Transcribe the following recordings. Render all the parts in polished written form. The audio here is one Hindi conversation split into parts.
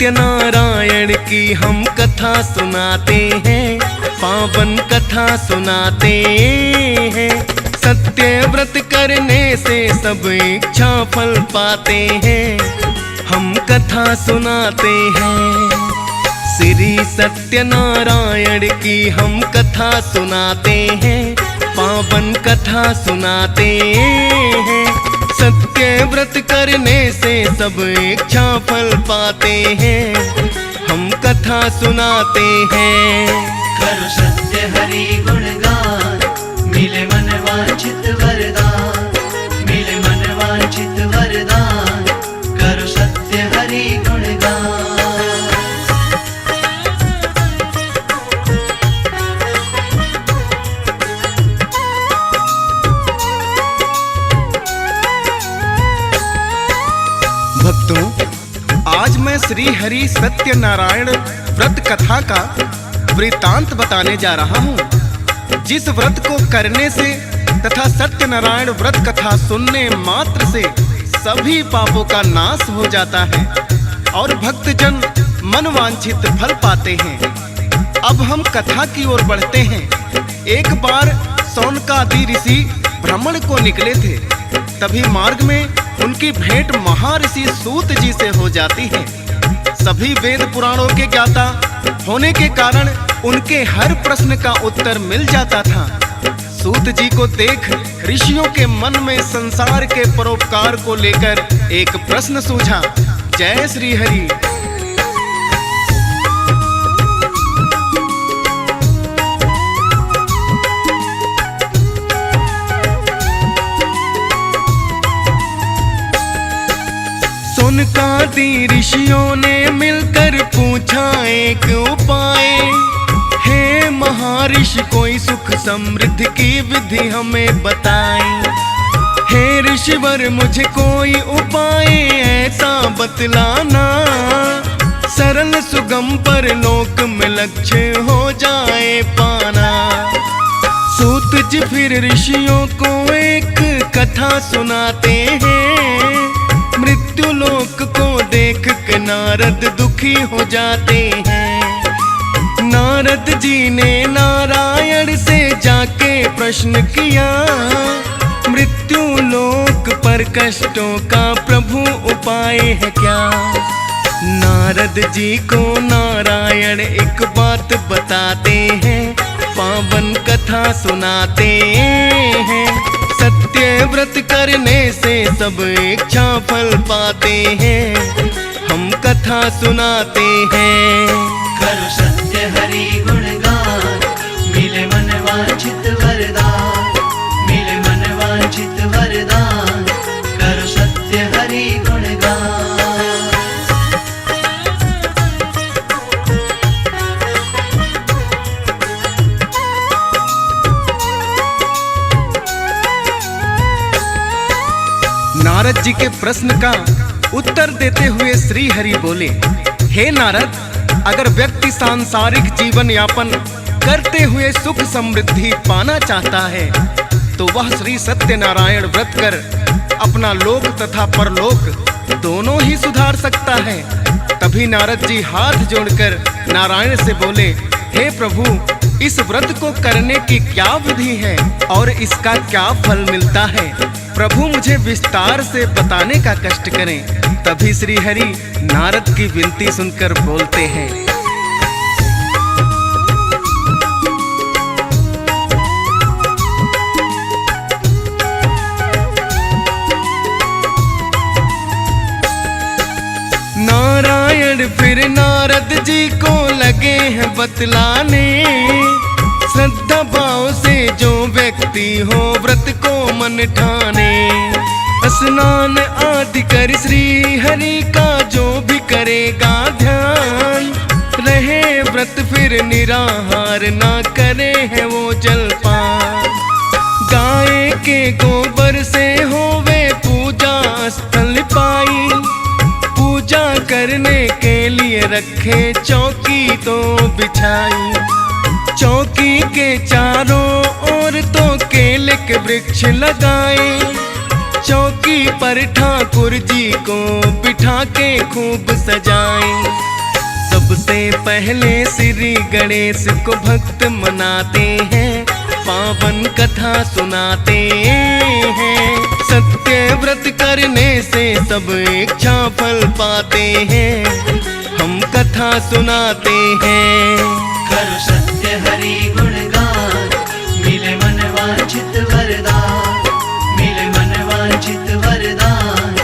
सत्यनारायण की हम कथा सुनाते हैं, पावन कथा सुनाते हैं। सत्य व्रत करने से सब इच्छा फल पाते हैं, हम कथा सुनाते हैं। श्री सत्यनारायण की हम कथा सुनाते हैं, पावन कथा सुनाते हैं। सत्य व्रत करने से सब इच्छा फल पाते हैं, हम कथा सुनाते हैं। करो सत्य हरि गुणगान, मिले मन वांछित वरदान, मिले मन वांछित वरदान। करो सत्य हरि गुणगान। भक्तों, आज मैं श्री हरि सत्यनारायण व्रत कथा का वृतांत बताने जा रहा हूँ, जिस व्रत को करने से तथा सत्यनारायण व्रत कथा सुनने मात्र से सभी पापों का नाश हो जाता है और भक्तजन मनवांछित फल पाते हैं। अब हम कथा की ओर बढ़ते हैं। एक बार सौनकादि ऋषि भ्रमण को निकले थे, तभी मार्ग में उनकी भेंट महर्षि सूत जी से हो जाती है। सभी वेद पुराणों के ज्ञाता होने के कारण उनके हर प्रश्न का उत्तर मिल जाता था। सूत जी को देख ऋषियों के मन में संसार के परोपकार को लेकर एक प्रश्न सूझा। जय श्री हरि। सौनकादि ऋषियों ने मिलकर पूछा एक उपाय, हे महर्षि कोई सुख समृद्धि की विधि हमें बताएं। हे ऋषिवर मुझे कोई उपाय ऐसा बतलाना, सरल सुगम पर लोक में लक्ष्य हो जाए पाना। सूत जी फिर ऋषियों को एक कथा सुनाते हैं। मृत्यु लोक को देख के नारद दुखी हो जाते हैं। नारद जी ने नारायण से जाके प्रश्न किया, मृत्यु लोक पर कष्टों का प्रभु उपाय है क्या? नारद जी को नारायण एक बात बताते हैं, पावन कथा सुनाते हैं। सत्य व्रत करने से सब इच्छा फल पाते हैं, हम कथा सुनाते हैं। करो सत्य हरि गुणगान, मिले मन वांछित वरदान, मिले मन वांछित वरदान। करो सत्य हरि गुणगान। नारद जी के प्रश्न का उत्तर देते हुए श्री हरि बोले, हे नारद, अगर व्यक्ति सांसारिक जीवन यापन करते हुए सुख समृद्धि पाना चाहता है तो वह श्री सत्यनारायण व्रत कर अपना लोक तथा परलोक दोनों ही सुधार सकता है। तभी नारद जी हाथ जोड़कर नारायण से बोले, हे प्रभु, इस व्रत को करने की क्या विधि है और इसका क्या फल मिलता है? प्रभु मुझे विस्तार से बताने का कष्ट करें। तभी श्री हरि नारद की विनती सुनकर बोलते हैं, नारायण फिर नारद जी को लगे हैं बतलाने। श्रद्धा भाव से जो व्यक्ति हो व्रत को मन ठाने, स्नान आदि कर श्री हरि का जो भी करेगा ध्यान, रहे व्रत फिर निराहार ना करे है वो जलपान। गाय के गोबर से होवे पूजा स्थल पाई, पूजा करने के लिए रखे चौकी तो बिछाई। चौकी के चारों ओर तो केले के वृक्ष लगाए, चौकी पर ठाकुर जी को बिठा के खूब सजाए। सबसे पहले श्री गणेश को भक्त मनाते हैं, पावन कथा सुनाते हैं। सत्य व्रत करने से सब इच्छा फल पाते हैं, हम कथा सुनाते हैं। करो सत्य हरि गुणगान, मिले मन वांछित वरदान, मिले मन वांछित वरदान,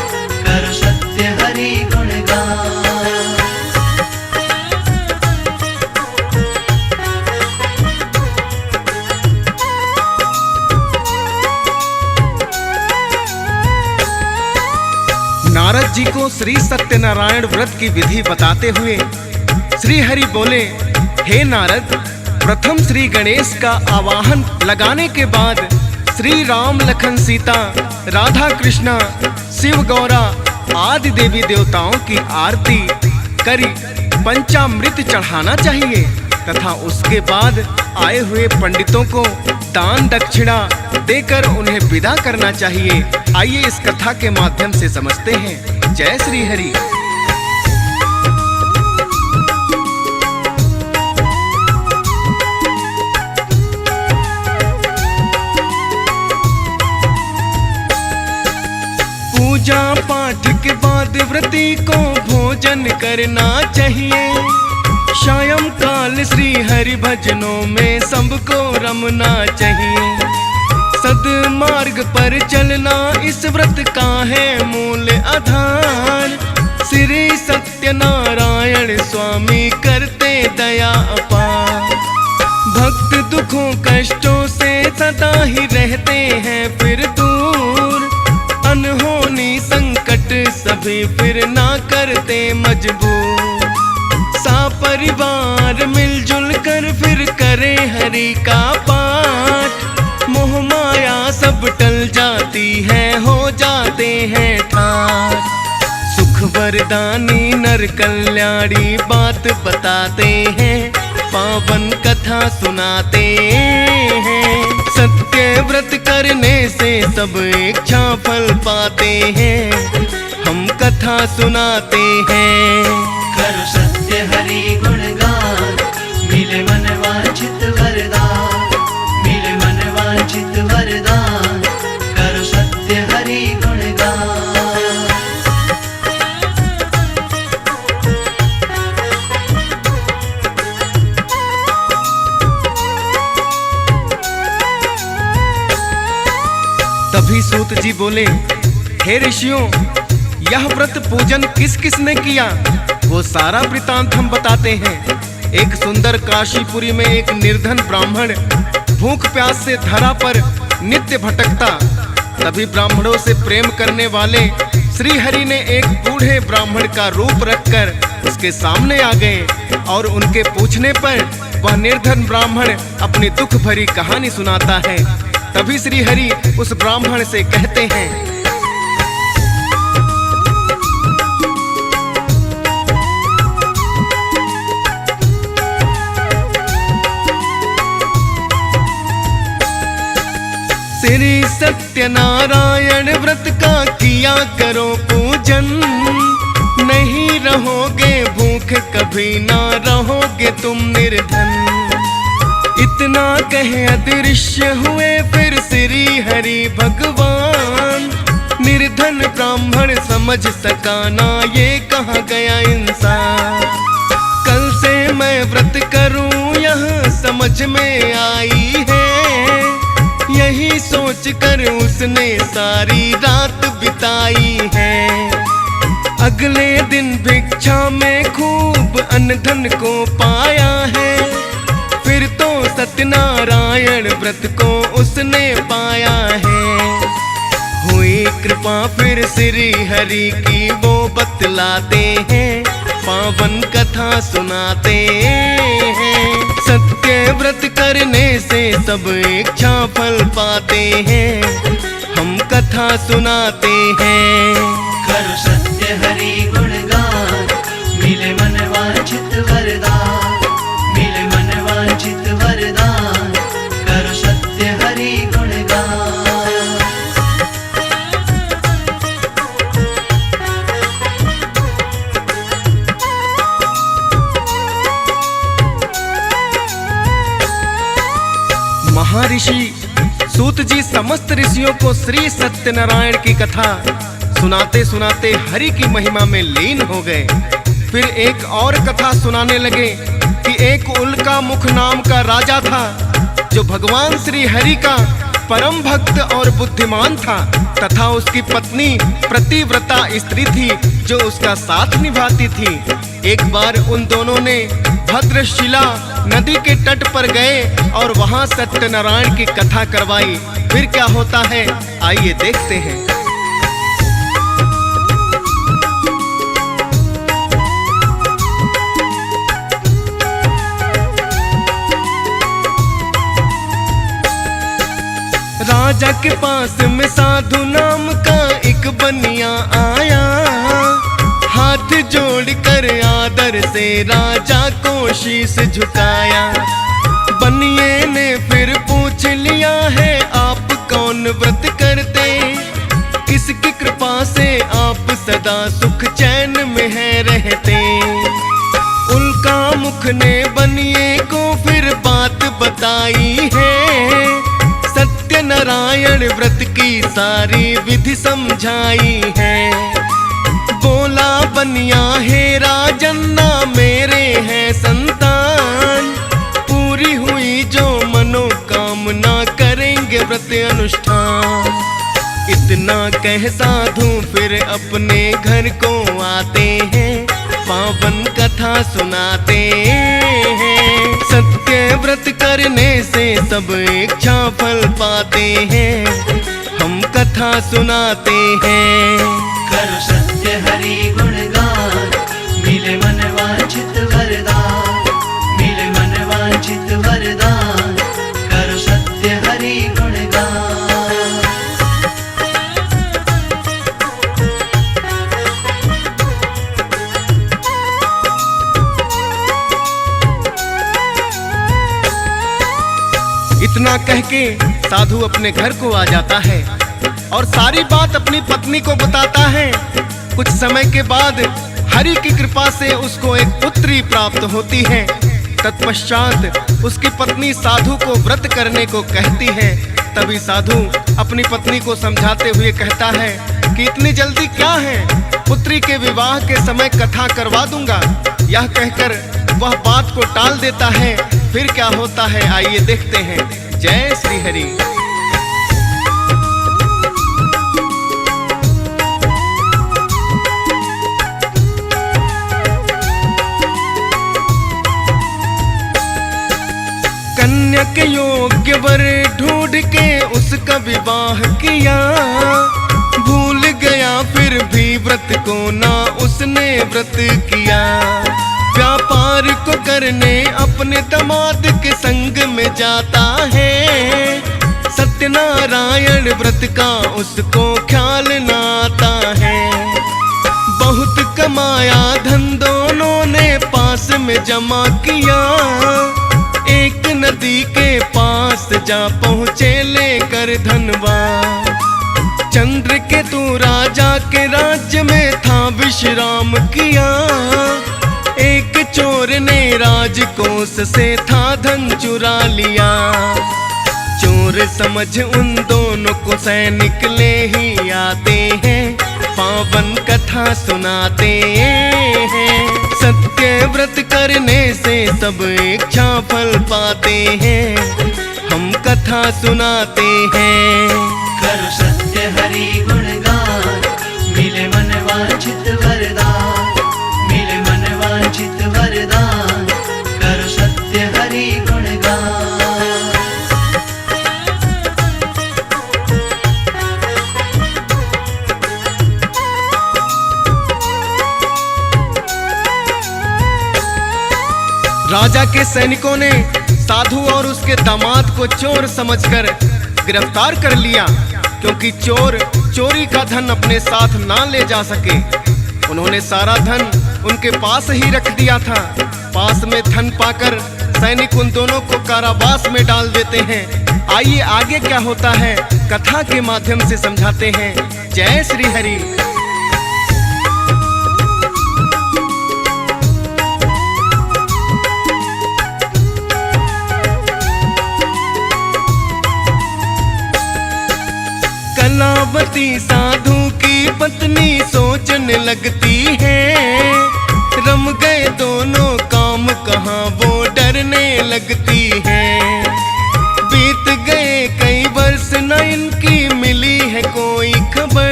करो सत्य हरि गुणगान। नारद जी को श्री सत्यनारायण व्रत की विधि बताते हुए श्री हरि बोले, हे नारद, प्रथम श्री गणेश का आवाहन लगाने के बाद श्री राम लखन सीता, राधा कृष्णा, शिव गौरा आदि देवी देवताओं की आरती करी पंचामृत चढ़ाना चाहिए तथा उसके बाद आए हुए पंडितों को दान दक्षिणा देकर उन्हें विदा करना चाहिए। आइए इस कथा के माध्यम से समझते हैं। जय श्री हरि। पूजा पाठ के बाद व्रती को भोजन करना चाहिए। सायं काल श्री हरि भजनों में सबको रमना चाहिए। सद्मार्ग पर चलना इस व्रत का है मूल आधार। श्री सत्यनारायण स्वामी करते दया अपार। भक्त दुखों कष्टों से सदा ही रहते हैं फिर दूर। अनहोनी संकट सभी फिर ना करते मजबूर। परिवार मिलजुल कर फिर करे हरि का पाठ। मोह माया सब टल जाती है, हो जाते हैं ठाठ। सुख वरदानी नर कल्याणी बात बताते हैं, पावन कथा सुनाते हैं। सत्य व्रत करने से सब इच्छा फल पाते हैं, हम कथा सुनाते हैं। करो सत्य हरि गुणगान, मिले मन वांछित वरदान, मिले मन वांछित वरदान, करो सत्य हरि गुणगान। तभी सूत जी बोले, हे ऋषियों, यह व्रत पूजन किस किस ने किया वो सारा वृतांत हम बताते हैं। एक सुंदर काशीपुरी में एक निर्धन ब्राह्मण भूख प्यास से धरा पर नित्य भटकता। तभी ब्राह्मणों से प्रेम करने वाले श्री हरि ने एक बूढ़े ब्राह्मण का रूप रखकर उसके सामने आ गए और उनके पूछने पर वह निर्धन ब्राह्मण अपनी दुख भरी कहानी सुनाता है। तभी श्री हरि उस ब्राह्मण से कहते हैं, श्री सत्यनारायण व्रत का किया करो पूजन। नहीं रहोगे भूख, कभी ना रहोगे तुम निर्धन। इतना कहे अदृश्य हुए फिर श्री हरि भगवान। निर्धन ब्राह्मण समझ सका ना ये कहाँ गया इंसान। कल से मैं व्रत करूं यह समझ में आई है। यही सोच कर उसने सारी रात बिताई है। अगले दिन भिक्षा में खूब अन्न धन को पाया है। फिर तो सत्यनारायण व्रत को उसने पाया है। हुई कृपा फिर श्री हरि की वो बतलाते हैं, पावन कथा सुनाते हैं। सत्य व्रत करने से सब इच्छा फल पाते हैं, हम कथा सुनाते हैं। करो सत्य हरि गुणगान, मिले मन वांछित वरदान, मिले मन वांछित वरदान, करो सत्य हरि गुणगान। महर्षि सूत जी समस्त ऋषियों को श्री सत्यनारायण की कथा सुनाते सुनाते हरि की महिमा में लीन हो गए। फिर एक और कथा सुनाने लगे कि एक उल्का मुख नाम का राजा था, जो भगवान श्री हरि का परम भक्त और बुद्धिमान था, तथा उसकी पत्नी प्रतिव्रता स्त्री थी जो उसका साथ निभाती थी। एक बार उन दोनों ने भद्रशिला नदी के तट पर गए और वहां सत्यनारायण की कथा करवाई। फिर क्या होता है, आइए देखते हैं। राजा के पास में साधु नाम का एक बनिया आया, हाथ जोड़कर आदर से राजा को शीश झुकाया। बनिए ने फिर पूछ लिया है, आप कौन व्रत करते, किसकी कृपा से आप सदा सुख चैन में है रहते। उल्का मुख ने बनिए को फिर बात बताई है, सत्यनारायण व्रत की सारी विधि समझाई है। बोला बनिया, हे राजन्ना मेरे हैं संतान, पूरी हुई जो मनोकामना करेंगे व्रत अनुष्ठान। इतना कह साधु फिर अपने घर को आते हैं, पावन कथा सुनाते हैं। सत्य व्रत करने से सब इच्छा फल पाते हैं, हम कथा सुनाते हैं। करो सत्य हरि गुणगान, मिले मन वांछित वरदान, मिले मन वांछित वरदान, करो सत्य हरि गुणगान। इतना कह के साधु अपने घर को आ जाता है और सारी बात अपनी पत्नी को बताता है। कुछ समय के बाद हरि की कृपा से उसको एक पुत्री प्राप्त होती है। तत्पश्चात उसकी पत्नी साधु को व्रत करने को कहती है। तभी साधु अपनी पत्नी को समझाते हुए कहता है कि इतनी जल्दी क्या है, पुत्री के विवाह के समय कथा करवा दूंगा। यह कहकर वह बात को टाल देता है। फिर क्या होता है, आइए देखते हैं। जय श्री हरि। कन्या के योग्य वर ढूंढ के उसका विवाह किया, भूल गया फिर भी व्रत को ना उसने व्रत किया। व्यापार को करने अपने दामाद के संग में जाता है, सत्यनारायण व्रत का उसको ख्याल ना आता है। बहुत कमाया धन दोनों ने पास में जमा किया, एक नदी के पास जा पहुँचे लेकर धनवा। चंद्र के तू राजा के राज्य में था विश्राम किया, एक चोर ने राजकोष से था धन चुरा लिया। चोर समझ उन दोनों को सैनिक ले ही आते हैं, पावन कथा सुनाते हैं। सत्य व्रत करने से सब इच्छा फल पाते हैं, हम कथा सुनाते हैं। करो सत्य हरि गुणगान, मिले मन वांछित वरदान, मिले मन वांछित वरदान, करो सत्य हरि गुणगान। राजा के सैनिकों ने साधु और उसके दामाद को चोर समझकर गिरफ्तार कर लिया, क्योंकि चोर चोरी का धन अपने साथ ना ले जा सके। उन्होंने सारा धन उनके पास ही रख दिया था। पास में धन पाकर सैनिक उन दोनों को कारावास में डाल देते हैं। आइए आगे क्या होता है, कथा के माध्यम से समझाते हैं। जय श्री हरि। कलावती साधु की पत्नी सोचने लगती है, रम गए दोनों काम कहाँ वो डरने लगती है। बीत गए कई वर्ष न इनकी मिली है कोई खबर,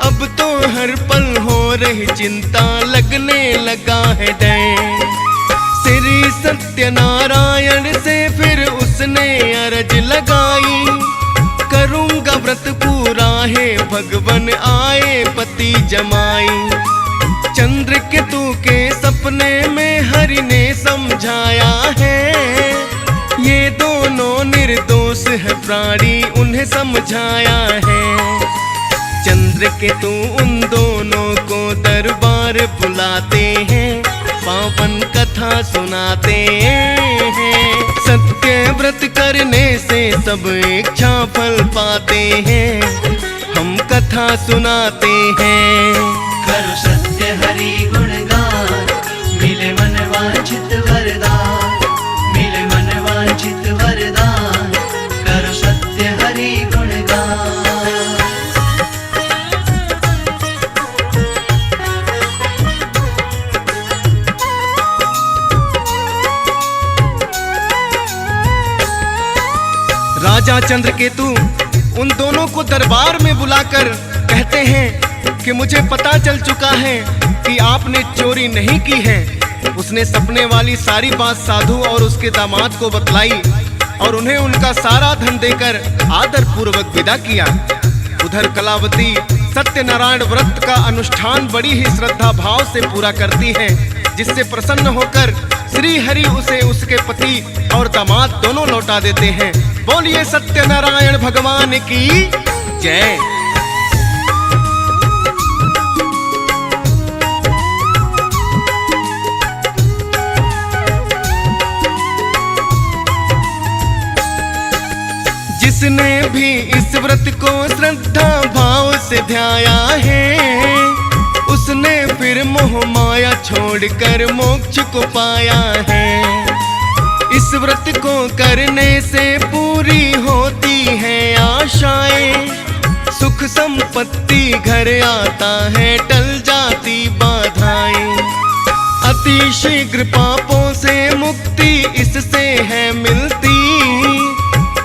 अब तो हर पल हो रही चिंता लगने लगा है डर। श्री सत्यनारायण से फिर उसने अरज लगाई, करूंगा व्रत पूरा है भगवन आए पति जमाई। चंद्रकेतु के सपने में हरि ने समझाया है, ये दोनों निर्दोष है प्राणी उन्हें समझाया है। चंद्रकेतु उन दोनों को दरबार बुलाते हैं, पावन कथा सुनाते हैं। सत्य व्रत करने से सब इच्छा फल पाते हैं, हम कथा सुनाते हैं। करो सत्य हरि गुणगान, मिले मन वांछित वरदान, मिले मन वांछित वरदान, करो सत्य हरि गुणगान। राजा चंद्रकेतु उन दोनों को दरबार में बुलाकर कहते हैं कि मुझे पता चल चुका है कि आपने चोरी नहीं की है। उसने सपने वाली सारी बात साधु और उसके दामाद को बतलाई और उन्हें उनका सारा धन देकर आदर पूर्वक विदा किया। उधर कलावती सत्यनारायण व्रत का अनुष्ठान बड़ी ही श्रद्धा भाव से पूरा करती है, जिससे प्रसन्न होकर श्री हरि उसे उसके पति और दामाद दोनों लौटा देते हैं। बोलिए सत्यनारायण भगवान की जय। जिसने भी इस व्रत को श्रद्धा भाव से ध्याया है, उसने फिर मोह माया छोड़कर मोक्ष को पाया है। इस व्रत को करने से पूरी होती है आशाएं, सुख संपत्ति घर आता है टल जाती बाधाएं। अति शीघ्र पापों से मुक्ति इससे है मिलती,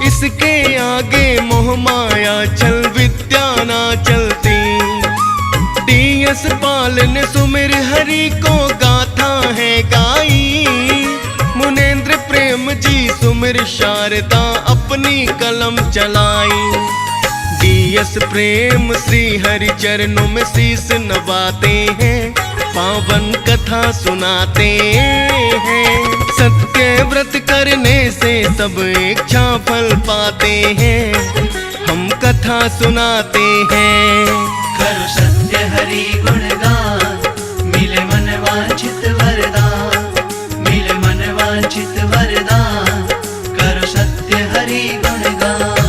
इसके आगे मोह माया छल विद्या ना चलती। डीएस पाल ने सुमिर हरि को गाथा है गाई, मुनेन्द्र प्रेम जी सुमिर शारदा अपनी कलम चलाई। डीएस प्रेम श्री हरि चरणों में शीस नवाते हैं, पावन कथा सुनाते हैं। सत्य व्रत करने से सब इच्छा फल पाते हैं, हम कथा सुनाते हैं। करो सत्य हरि गुणगान, मिले मन वांछित वरदान, मिले मन वांछित वरदान, करो सत्य हरि गुणगान।